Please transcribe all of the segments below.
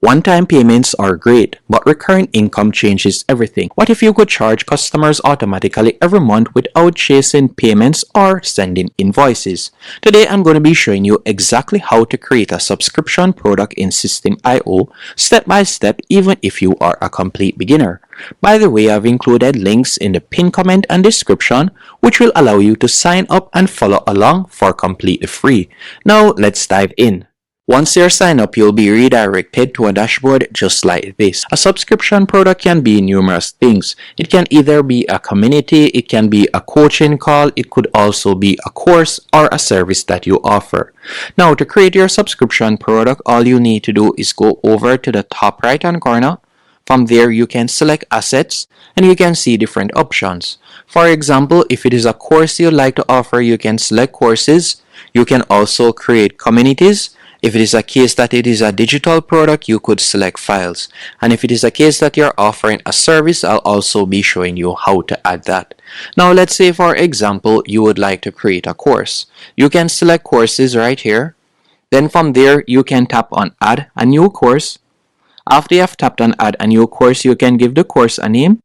One-time payments are great, but recurring income changes everything. What if you could charge customers automatically every month without chasing payments or sending invoices? Today, I'm going to be showing you exactly how to create a subscription product in Systeme.io step by step, even if you are a complete beginner. By the way, I've included links in the pinned comment and description, which will allow you to sign up and follow along for completely free. Now, let's dive in. Once you're signed up, you'll be redirected to a dashboard just like this. A subscription product can be numerous things. It can either be a community, it can be a coaching call, it could also be a course or a service that you offer. Now, to create your subscription product, all you need to do is go over to the top right hand corner. From there, you can select assets and you can see different options. For example, if it is a course you'd like to offer, you can select courses. You can also create communities. If it is a case that it is a digital product, you could select files. And if it is a case that you're offering a service, I'll also be showing you how to add that. Now, let's say, for example, you would like to create a course. You can select courses right here. Then from there, you can tap on add a new course. After you have tapped on add a new course, you can give the course a name.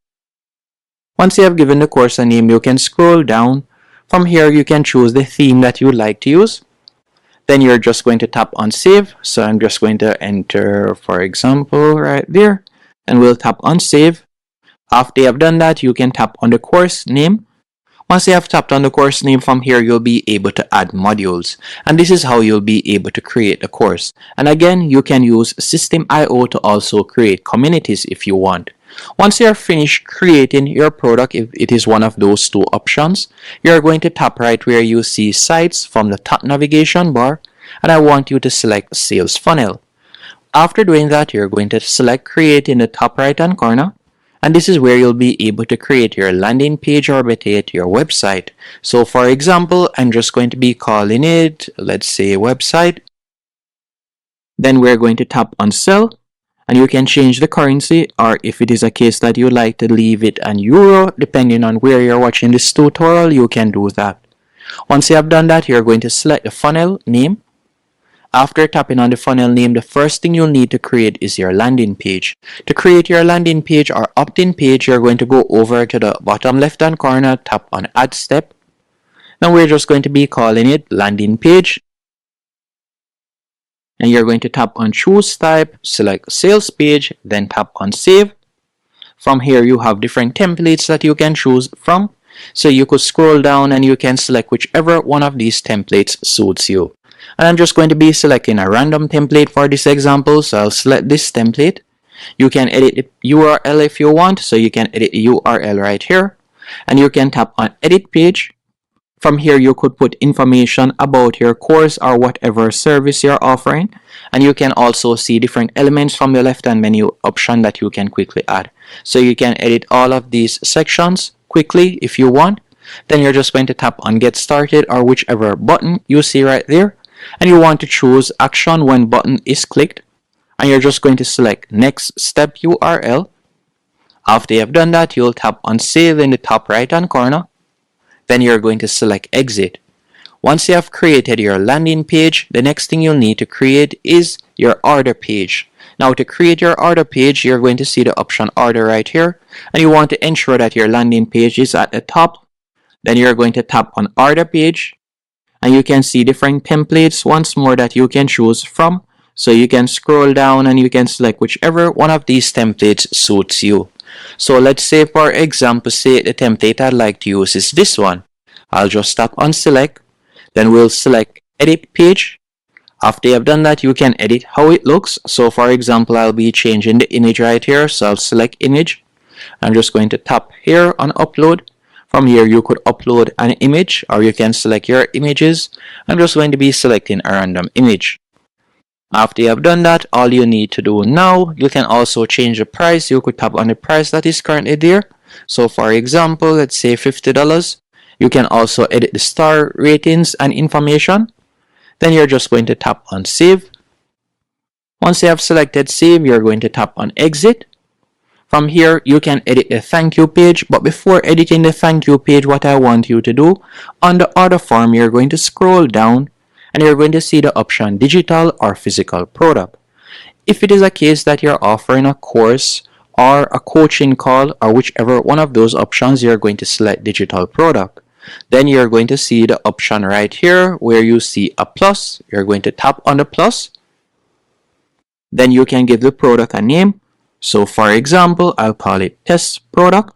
Once you have given the course a name, you can scroll down. From here, you can choose the theme that you would like to use. Then you're just going to tap on save. So I'm just going to enter, for example, right there, and we'll tap on save. After you have done that, you can tap on the course name. Once you have tapped on the course name, from here you'll be able to add modules, and this is how you'll be able to create a course. And again, you can use Systeme.io to also create communities if you want. Once you are finished creating your product, if it is one of those two options, you're going to tap right where you see sites from the top navigation bar, and I want you to select sales funnel. After doing that, you're going to select create in the top right hand corner, and this is where you'll be able to create your landing page or better yet your website. So for example, I'm just going to be calling it, let's say, website. Then we're going to tap on sell. And you can change the currency, or if it is a case that you like to leave it in euro, depending on where you're watching this tutorial, you can do that. Once you have done that, you're going to select the funnel name. After tapping on the funnel name, the first thing you'll need to create is your landing page. To create your landing page or opt-in page, you're going to go over to the bottom left hand corner, tap on add step. Now we're just going to be calling it landing page. And you're going to tap on choose type, select sales page, then tap on save. From here, you have different templates that you can choose from. So you could scroll down and you can select whichever one of these templates suits you. And I'm just going to be selecting a random template for this example. So I'll select this template. You can edit the URL if you want. So you can edit the URL right here. And you can tap on edit page. From here, you could put information about your course or whatever service you're offering. And you can also see different elements from the left-hand menu option that you can quickly add. So you can edit all of these sections quickly if you want. Then you're just going to tap on get started or whichever button you see right there. And you want to choose action when button is clicked. And you're just going to select next step URL. After you have done that, you'll tap on save in the top right-hand corner. Then you're going to select exit. Once you have created your landing page, the next thing you'll need to create is your order page. Now, to create your order page, you're going to see the option order right here, and you want to ensure that your landing page is at the top. Then you're going to tap on order page, and you can see different templates once more that you can choose from. So you can scroll down and you can select whichever one of these templates suits you. So let's say, for example, say the template I'd like to use is this one. I'll just tap on select. Then we'll select edit page. After you have done that, you can edit how it looks. So for example, I'll be changing the image right here. So I'll select image. I'm just going to tap here on upload. From here, you could upload an image or you can select your images. I'm just going to be selecting a random image. After you have done that, all you need to do now, you can also change the price. You could tap on the price that is currently there. So for example, let's say $50. You can also edit the star ratings and information. Then you're just going to tap on save. Once you have selected save, you're going to tap on exit. From here, you can edit the thank you page. But before editing the thank you page, what I want you to do, on the order form, you're going to scroll down and you're going to see the option digital or physical product. if it is a case that you're offering a course or a coaching call or whichever one of those options, you're going to select digital product. Then you're going to see the option right here where you see a plus. You're going to tap on the plus. Then you can give the product a name. So for example, I'll call it test product.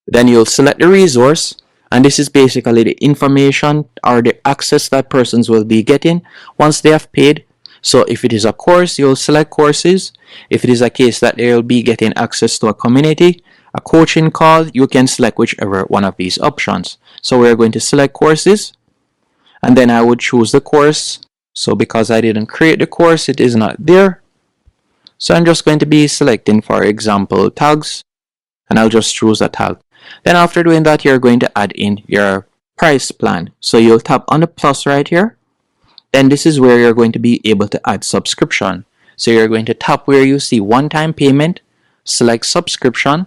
Then you'll select the resource, and this is basically the information or the access that persons will be getting once they have paid. So if it is a course, you'll select courses. If it is a case that they'll be getting access to a community, a coaching call, you can select whichever one of these options. So we're going to select courses, and then I would choose the course. So because I didn't create the course, it is not there. So I'm just going to be selecting, for example, tags, and I'll just choose a tag. Then after doing that, you're going to add in your price plan. So you'll tap on the plus right here. Then this is where you're going to be able to add subscription. So you're going to tap where you see one-time payment, select subscription.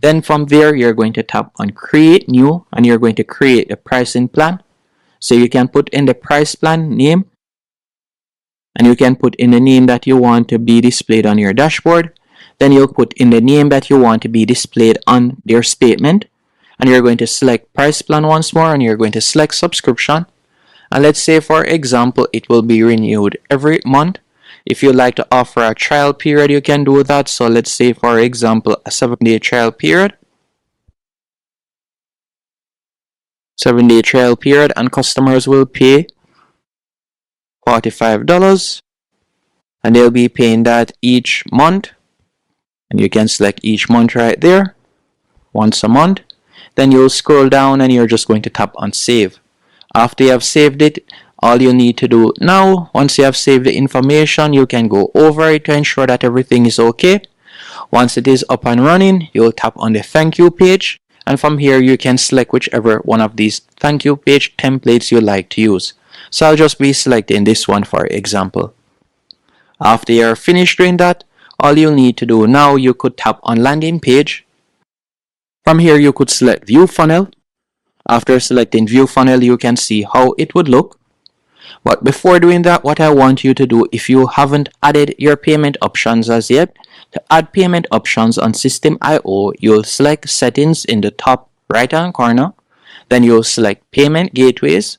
Then from there, you're going to tap on create new, and you're going to create a pricing plan. So you can put in the price plan name, and you can put in the name that you want to be displayed on your dashboard. Then you'll put in the name that you want to be displayed on their statement, and you're going to select price plan once more, and you're going to select subscription. And let's say, for example, it will be renewed every month. If you like to offer a trial period, you can do that. So let's say, for example, a 7-day trial period. 7-day trial period, and customers will pay $45, and they'll be paying that each month. And you can select each month right there, once a month. Then you'll scroll down and you're just going to tap on save. After you have saved it, all you need to do now, once you have saved the information, you can go over it to ensure that everything is okay. Once it is up and running, you'll tap on the thank you page, and from here you can select whichever one of these thank you page templates you like to use. So I'll just be selecting this one for example. After you're finished doing that, all you'll need to do now, you could tap on landing page. From here you could select view funnel. After selecting view funnel, you can see how it would look. But before doing that, what I want you to do, if you haven't added your payment options as yet, to add payment options on Systeme.io, you'll select settings in the top right hand corner. Then you'll select payment gateways.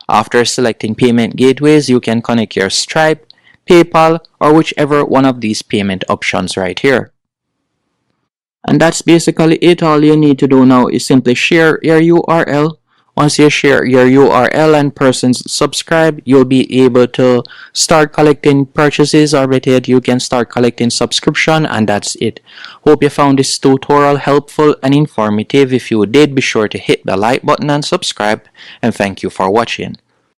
After selecting payment gateways, you can connect your Stripe, PayPal, or whichever one of these payment options right here. And that's basically it. All you need to do now is simply share your URL. Once you share your URL and persons subscribe, you'll be able to start collecting purchases, or better yet, you can start collecting subscription, and that's it. Hope you found this tutorial helpful and informative. If you did, be sure to hit the like button and subscribe, and thank you for watching.